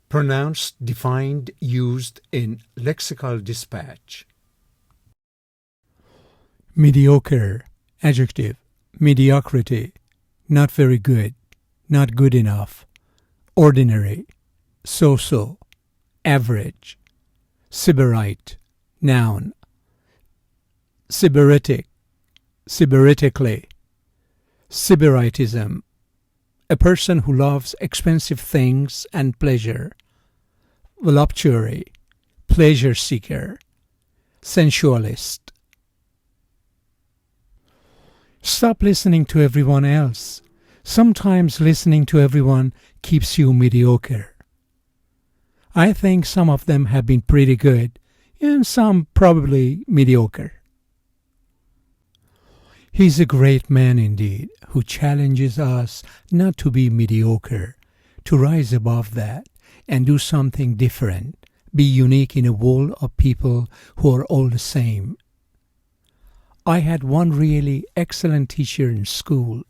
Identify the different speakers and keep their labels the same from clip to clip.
Speaker 1: Pronounced, defined, used in lexical dispatch.
Speaker 2: Mediocre, adjective, mediocrity, not very good, not good enough, ordinary, so-so, average, sybarite, noun, sybaritic, sybaritically, sybaritism, a person who loves expensive things and pleasure, voluptuary, pleasure seeker, sensualist. Stop listening to everyone else. Sometimes listening to everyone keeps you mediocre. I think some of them have been pretty good, and some probably mediocre. He's a great man indeed, who challenges us not to be mediocre, to rise above that and do something different, be unique in a world of people who are all the same. I had one really excellent teacher in school,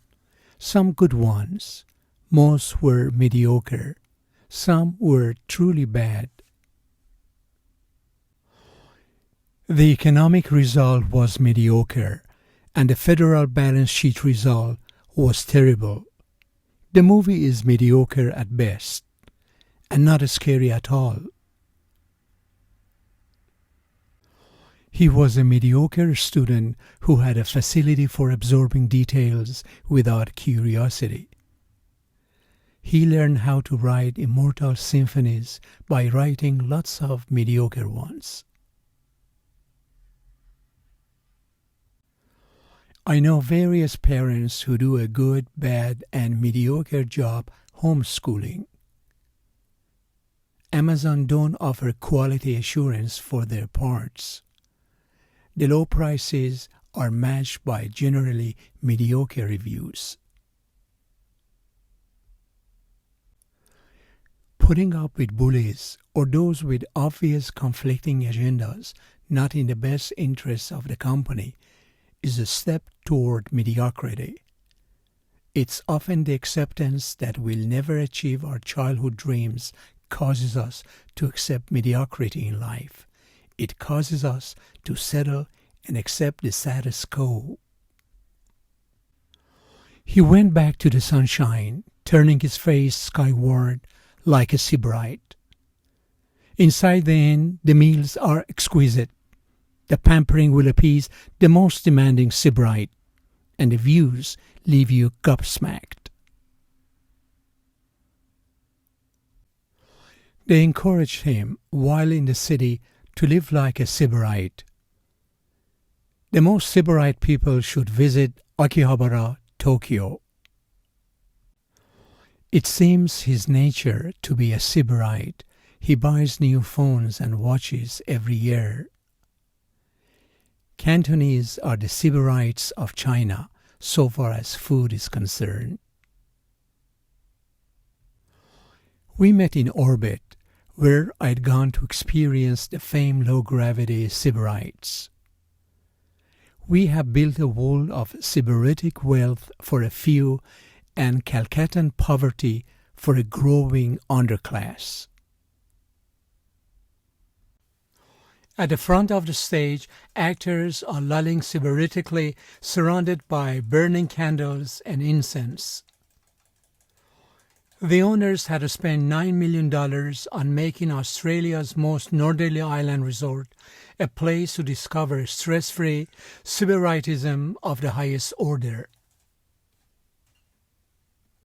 Speaker 2: some good ones. Most were mediocre. Some were truly bad. The economic result was mediocre, and the federal balance sheet result was terrible. The movie is mediocre at best, and not scary at all. He was a mediocre student who had a facility for absorbing details without curiosity. He learned how to write immortal symphonies by writing lots of mediocre ones. I know various parents who do a good, bad, and mediocre job homeschooling. Amazon don't offer quality assurance for their parts. The low prices are matched by generally mediocre reviews. Putting up with bullies or those with obvious conflicting agendas not in the best interests of the company is a step toward mediocrity. It's often the acceptance that we'll never achieve our childhood dreams causes us to accept mediocrity in life. It causes us to settle and accept the status quo. He went back to the sunshine, turning his face skyward like a sybarite. Inside the inn, the meals are exquisite. The pampering will appease the most demanding sybarite, and the views leave you gobsmacked. They encouraged him, while in the city, to live like a sybarite. The most sybarite people should visit Akihabara, Tokyo. It seems his nature to be a sybarite. He buys new phones and watches every year. Cantonese are the sybarites of China, so far as food is concerned. We met in orbit, where I'd gone to experience the famed low-gravity sybarites. We have built a world of sybaritic wealth for a few and Calcuttan poverty for a growing underclass. At the front of the stage, actors are lolling sybaritically, surrounded by burning candles and incense. The owners had to spend $9 million on making Australia's most northerly island resort a place to discover stress-free sybaritism of the highest order.